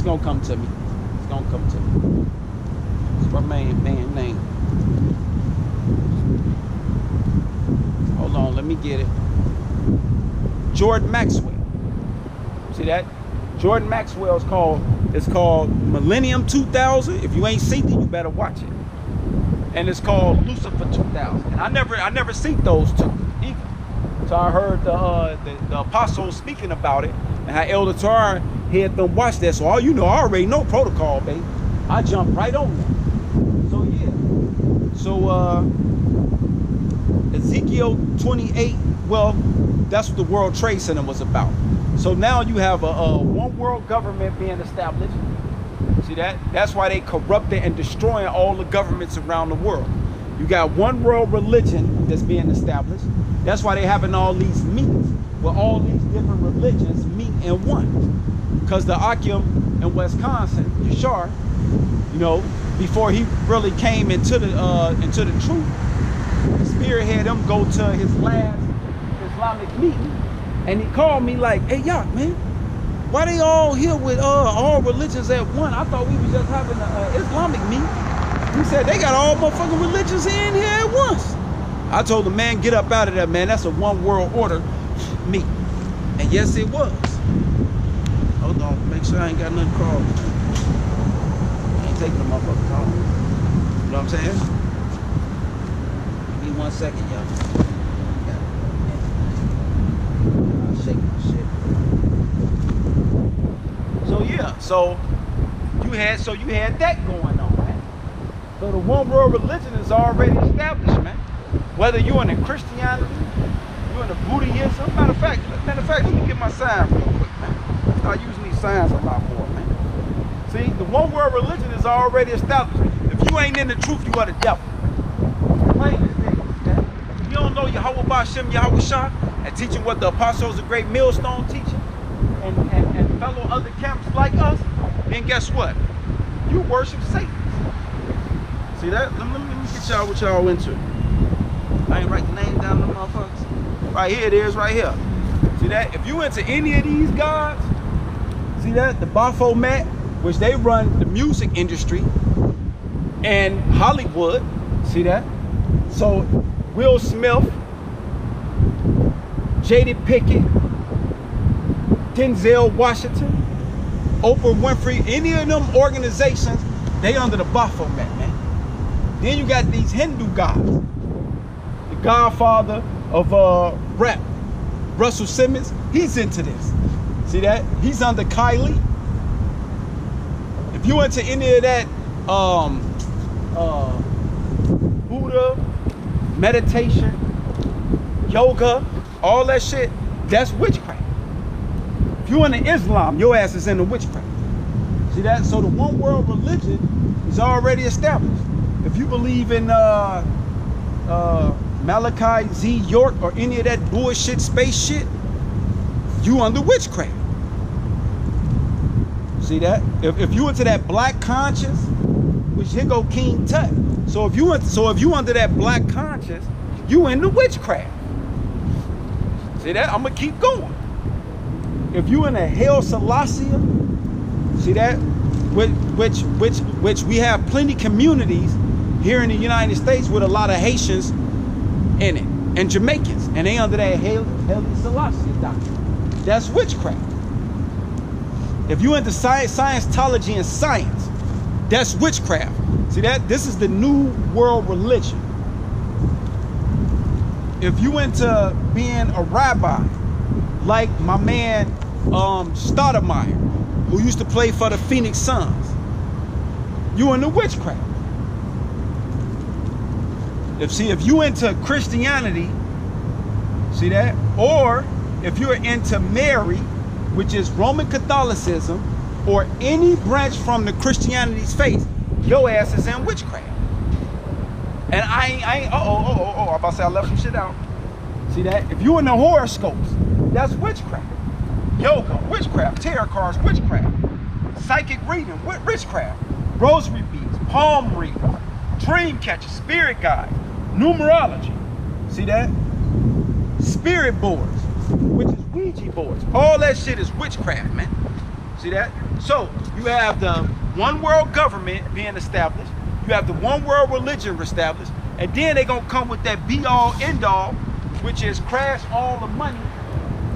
gonna come to me. It's gonna come to me. What's my man name? Hold on, let me get it. Jordan Maxwell. See that? Jordan Maxwell is called Millennium 2000. If you ain't seen it, you better watch it. And it's called Lucifer 2000. And I never seen those two either. So I heard the apostles speaking about it and how Elder Torah had them watch that. So all you know, I already know protocol, baby. I jumped right on that. So yeah. So Ezekiel 28, well, that's what the World Trade Center was about. So now you have a one world government being established. See that? That's why they corrupted and destroying all the governments around the world. You got one world religion that's being established. That's why they having all these meetings where all these different religions meet in one. Because the Akim in Wisconsin, Yashar, you know, before he really came into the truth, the Spirit had him go to his last Islamic meeting, and he called me like, "Hey, Yak, man, why they all here with all religions at one? I thought we was just having an Islamic meeting." He said they got all motherfucking religions in here at once. I told him, man, get up out of there, man. That's a one world order meeting. And yes, it was. Hold on, make sure I ain't got nothing called. I ain't taking the motherfucking call. You know what I'm saying? Give me 1 second, y'all. I'll shake my shit. So yeah, so you had that going on, man. So the one world religion is already established, man. Whether you're in a Christianity, you're in a Buddhism. Matter of fact, let me get my sign real quick, man. Start using these signs a lot more, man. See, the one world religion is already established. If you ain't in the truth, you are the devil. Plain as day, man. If you don't know Yahweh Ba'Shem Yahweh Shah and teaching what the apostles of Great Millstone teaching and fellow other camps like us, then guess what? You worship Satan. See that? Let me get y'all what y'all into. I ain't write the name down on the motherfuckers. Right here it is, right here. See that? If you into any of these gods, see that? The Baphomet, which they run the music industry and Hollywood, see that? So Will Smith, J.D. Pickett, Denzel Washington, Oprah Winfrey, any of them organizations, they under the Baphomet, man. Then you got these Hindu gods. The godfather of rap, Russell Simmons, he's into this. See that? He's under Kylie. If you into any of that Buddha, meditation, yoga, all that shit, that's witchcraft. If you into Islam, your ass is into witchcraft. See that? So the one world religion is already established. If you believe in Malachi Z. York or any of that bullshit space shit, you under witchcraft. See that? If you into that black conscience, which here go King Tut. So if you under that black conscience, you into witchcraft. See that? I'm gonna keep going. If you in a Hail Selassie, see that? Which we have plenty communities here in the United States with a lot of Haitians in it and Jamaicans, and they under that Haile Selassie doctrine. That's witchcraft. If you into Scientology and science, that's witchcraft. See that? This is the new world religion. If you into being a rabbi, like my man Stoudemire, who used to play for the Phoenix Suns, you into witchcraft. If you into Christianity, see that? Or if you're into Mary, which is Roman Catholicism, or any branch from the Christianity's faith, your ass is in witchcraft. And I ain't, I'm about to say I left some shit out. See that? If you in the horoscopes, that's witchcraft. Yoga, witchcraft. Tarot cards, witchcraft. Psychic reading, witchcraft. Rosary beads, palm reading, dream catcher, spirit guide, numerology. See that? Spirit boards, which is Ouija boards. All that shit is witchcraft, man. See that? So you have the one world government being established. You have the one world religion established. And then they're going to come with that be-all, end-all, which is crash all the money.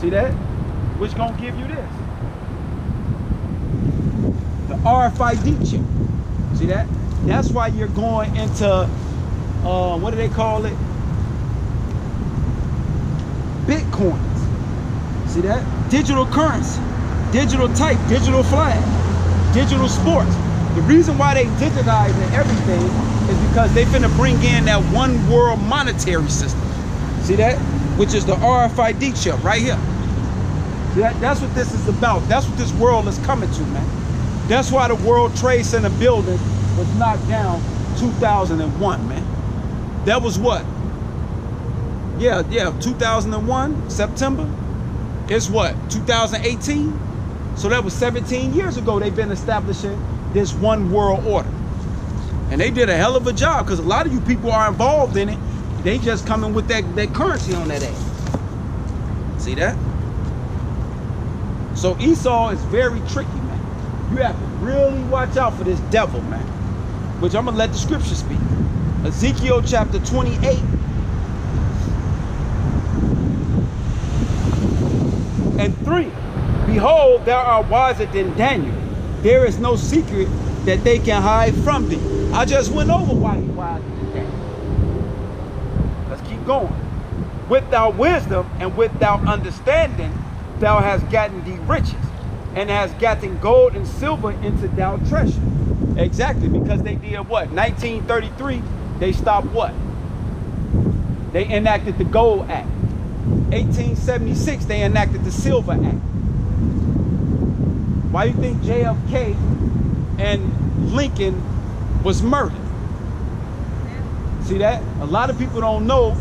See that? Which going to give you this. The RFID chip. See that? That's why you're going into, what do they call it? Bitcoins. See that? Digital currency, digital type, digital flag, digital sports. The reason why they digitizing everything is because they finna bring in that one world monetary system. See that? Which is the RFID chip right here. See that? That's what this is about. That's what this world is coming to, man. That's why the World Trade Center building was knocked down 2001, man. That was what? Yeah, 2001, September. It's what, 2018? So that was 17 years ago they've been establishing this one world order. And they did a hell of a job because a lot of you people are involved in it. They just coming with that currency on that ass. See that? So Esau is very tricky, man. You have to really watch out for this devil, man. Which I'm gonna let the scripture speak. Ezekiel chapter 28. And 3. Behold, thou art wiser than Daniel. There is no secret that they can hide from thee. I just went over why he wiser than Daniel. Let's keep going. With thy wisdom and with thy understanding, thou hast gotten thee riches, and hast gotten gold and silver into thou treasure. Exactly, because they did what? 1933, they stopped what? They enacted the Gold Act. 1876, they enacted the Silver Act. Why do you think JFK and Lincoln was murdered? See that? A lot of people don't know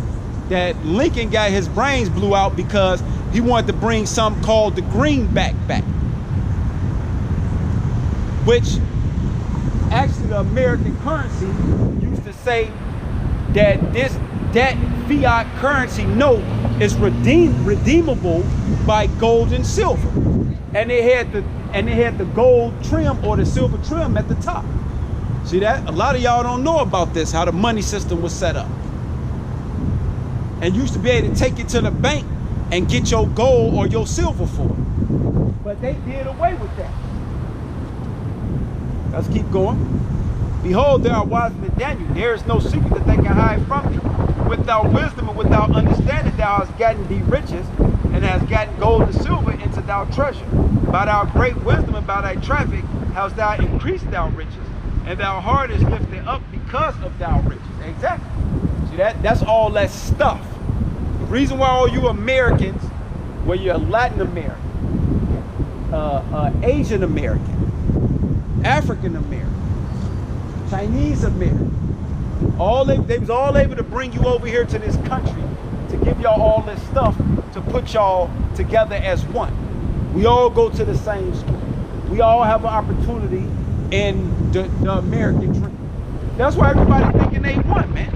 that Lincoln got his brains blew out because he wanted to bring something called the greenback back. Which actually the American currency used to say that that fiat currency note is redeemable by gold and silver. And they had the gold trim or the silver trim at the top. See that? A lot of y'all don't know about this, how the money system was set up. And you used to be able to take it to the bank and get your gold or your silver for it. But they did away with that. Let's keep going. Behold, there are wiser than Daniel. There is no secret that they can hide from thee. Without wisdom and without understanding, thou hast gotten thee riches, and hast gotten gold and silver into thy treasure. By thy great wisdom and by thy traffic hast thou increased thy riches, and thy heart is lifted up because of thy riches. Exactly. See that? That's all that stuff. The reason why all you Americans, whether you're Latin American, Asian American, African American, Chinese American, they was all able to bring you over here to this country to give y'all all this stuff to put y'all together as one. We all go to the same school. We all have an opportunity in the American dream. That's why everybody thinking they won, man.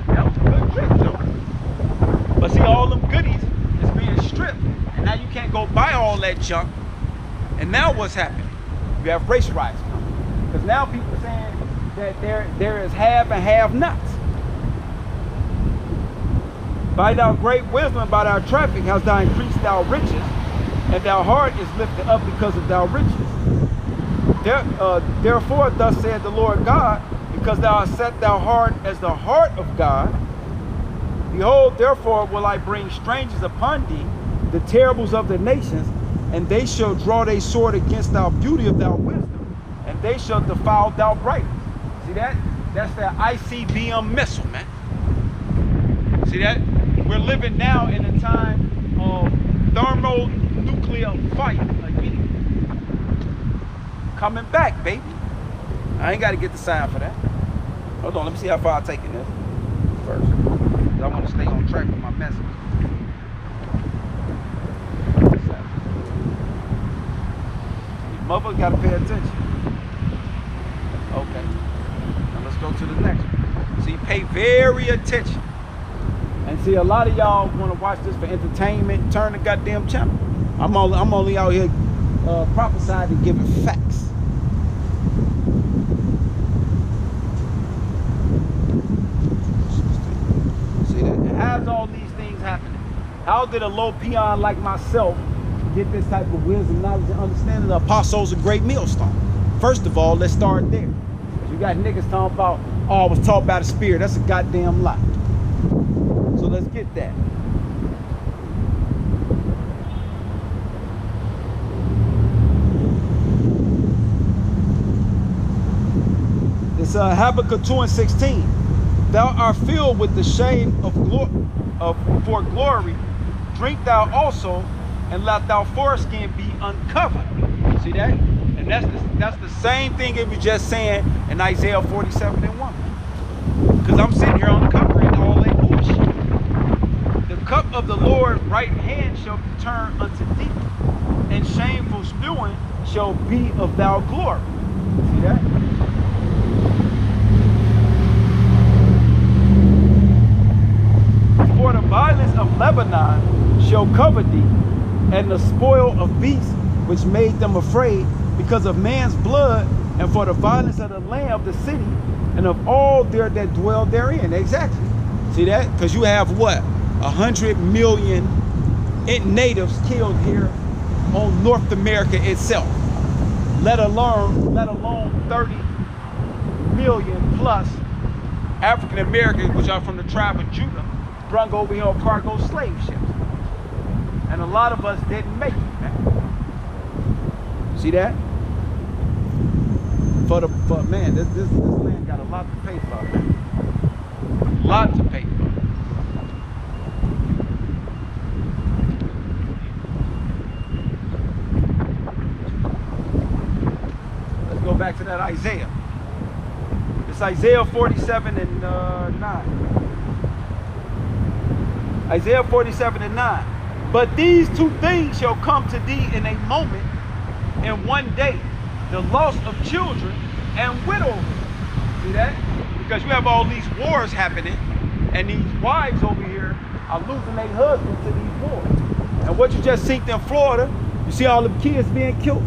That was a good trick, though. But see, all them goodies is being stripped, and now you can't go buy all that junk. And now what's happening? You have race riots coming. Because now people are saying that there is have and have nots. By thy great wisdom and by thy traffic hast thou increased thy riches, and thy heart is lifted up because of thy riches. Therefore, thus saith the Lord God, because thou hast set thy heart as the heart of God, behold, therefore will I bring strangers upon thee, the terribles of the nations, and they shall draw their sword against thy beauty of thy wisdom, and they shall defile thy brightness. See that? That's that ICBM missile, man. See that? We're living now in a time of thermonuclear fight again. Coming back, baby. I ain't got to get the sign for that. Hold on, let me see how far I'm taking this first. I want to stay on track with my message. Mother got to pay attention. Okay. Now let's go to the next one. See, pay very attention. And see, a lot of y'all want to watch this for entertainment. Turn the goddamn channel. I'm only out here prophesied and given facts. See that? It has all these things happening. How did a low peon like myself get this type of wisdom, knowledge, and understanding? The apostles, a great millstone. First of all, let's start there. You got niggas talking about, oh, I was taught by the Spirit. That's a goddamn lie. So let's get that. It's Habakkuk 2:16. Thou art filled with the shame of for glory. Drink thou also, and let thy foreskin be uncovered. See that? And that's the same thing it was just saying in Isaiah 47:1. Because I'm sitting here uncovering all that bullshit. The cup of the Lord's right hand shall be turned unto thee, and shameful spewing shall be of thy glory. See that? For the violence of Lebanon shall cover thee, and the spoil of beasts which made them afraid, because of man's blood, and for the violence of the land of the city, and of all there that dwell therein. Exactly. See that? Because you have what? 100 million natives killed here on North America itself. Let alone 30 million plus African Americans, which are from the tribe of Judah, brung over here on cargo slave ships. And a lot of us didn't make it, man. See that? Man, this land got a lot to pay for, man. A lot to pay for. Let's go back to that Isaiah. It's Isaiah 47:9. Isaiah 47:9. But these two things shall come to thee in a moment, in one day, the loss of children and widowhood. See that? Because you have all these wars happening, and these wives over here are losing their husbands to these wars. And what you just seen in Florida, you see all the kids being killed.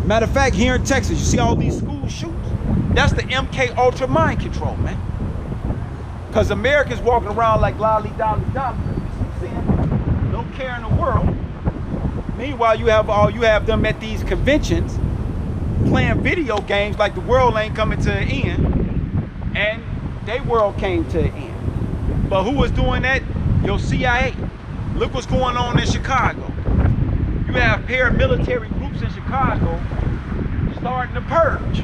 Matter of fact, here in Texas, you see all these school shootings. That's the MK Ultra mind control, man. Because Americans walking around like lolly dolly dolly, no care in the world. Meanwhile, you have them at these conventions playing video games like the world ain't coming to an end, and their world came to an end. But who was doing that? Your CIA. Look what's going on in Chicago. You have paramilitary groups in Chicago starting to purge.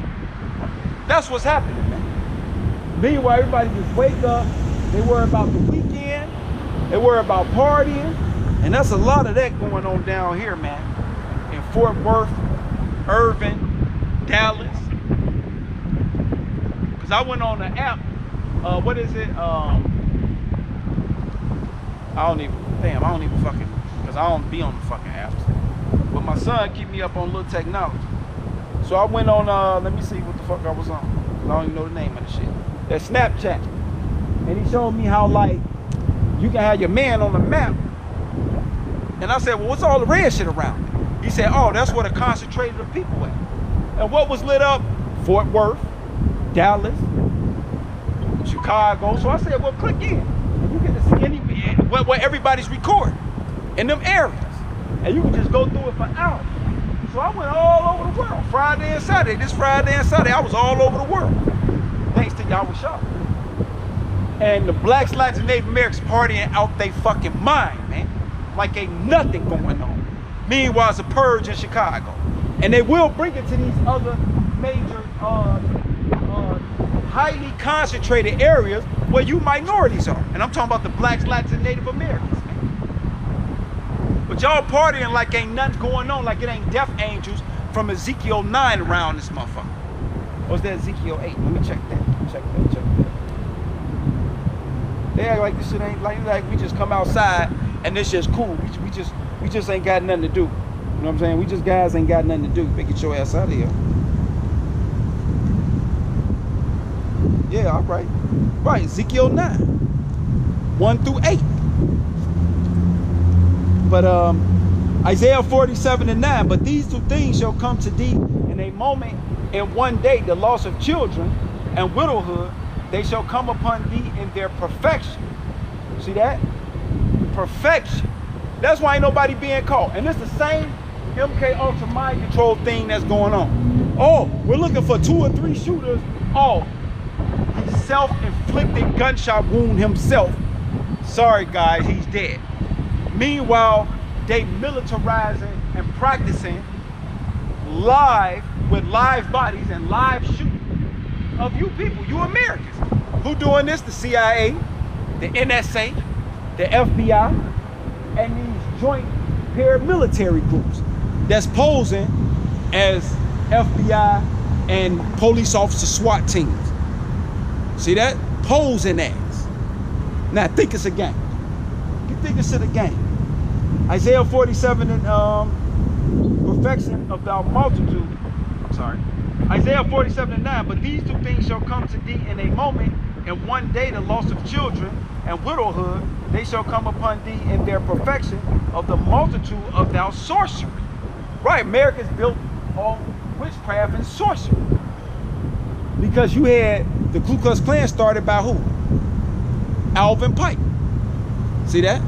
That's what's happening, man. Meanwhile, everybody just wake up, they worry about the weekend, they worry about partying, and that's a lot of that going on down here, man. In Fort Worth, Irving, Dallas. Because I went on the app, what is it? I don't even fucking, because I don't be on the fucking apps. But my son keep me up on little technology. So I went on, let me see what the fuck I was on. I don't even know the name of the shit. That Snapchat. And he showed me how, like, you can have your man on the map. And I said, well, what's all the red shit around it? He said, oh, that's where the concentrated of people at. And what was lit up? Fort Worth, Dallas, Chicago. So I said, well, click in. And you get to see where everybody's recording in them areas. And you can just go through it for hours. So I went all over the world, Friday and Saturday. This Friday and Saturday, I was all over the world. Thanks to y'all was shot. And the blacks, blacks, and Native Americans partying out they fucking mind, man. Like ain't nothing going on. Meanwhile, it's a purge in Chicago. And they will bring it to these other major, highly concentrated areas where you minorities are. And I'm talking about the blacks, blacks, and Native Americans, man. But y'all partying like ain't nothing going on, like it ain't death angels from Ezekiel 9 around this motherfucker. Or is that Ezekiel 8? Let me check that. Check that. They act like this shit ain't like we just come outside and this just cool. We just ain't got nothing to do. You know what I'm saying? We just guys ain't got nothing to do. They get your ass out of here. Yeah, all right. Right, Ezekiel 9. 1 through 8. But Isaiah 47:9. But these two things shall come to thee in a moment, in one day, the loss of children and widowhood, they shall come upon thee in their perfection. See that? Perfection. That's why ain't nobody being caught. And it's the same MK Ultra mind control thing that's going on. Oh, we're looking for 2 or 3 shooters. Oh, he self-inflicted gunshot wound himself. Sorry guys, he's dead. Meanwhile, they militarizing and practicing live with live bodies and live shooting of you people, you Americans. Who doing this? The CIA, the NSA, the FBI, and these joint paramilitary groups that's posing as FBI and police officer SWAT teams. See that? Posing as. Now think it's a game. You think it's a game. Isaiah 47 and perfection of thy multitude. I'm sorry. Isaiah 47:9. But these two things shall come to thee in a moment, and one day the loss of children and widowhood, they shall come upon thee in their perfection of the multitude of thy sorcery. Right, America's built on witchcraft and sorcery. Because you had the Ku Klux Klan started by who? Alvin Pike. See that?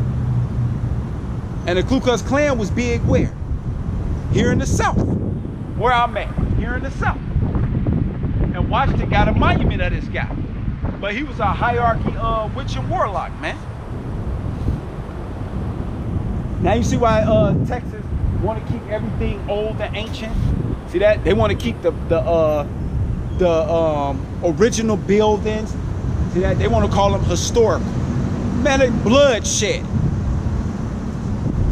And the Ku Klux Klan was big where? Here in the South. Where I'm at, here in the South. And Washington got a monument of this guy. But he was a hierarchy witch and warlock, man. Now you see why Texas want to keep everything old and ancient. See that? They want to keep the original buildings. See that? They want to call them historical. Man, they bloodshed.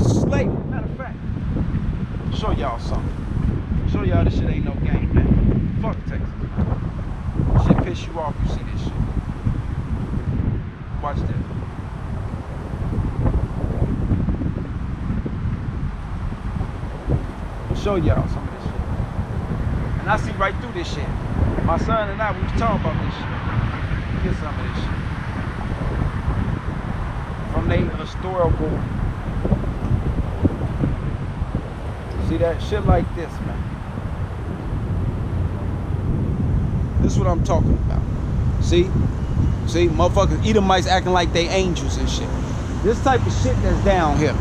Slavery. Matter of fact, show y'all something. Show y'all this shit ain't no game, man. Fuck Texas, man. Shit piss you off, you see this shit. Watch this. Show y'all some of this shit. And I see right through this shit. My son and I, we was talking about this shit. Get some of this shit. From their historical. See that shit like this, man. This is what I'm talking about. See, motherfuckers, Edomites acting like they angels and shit. This type of shit that's down here.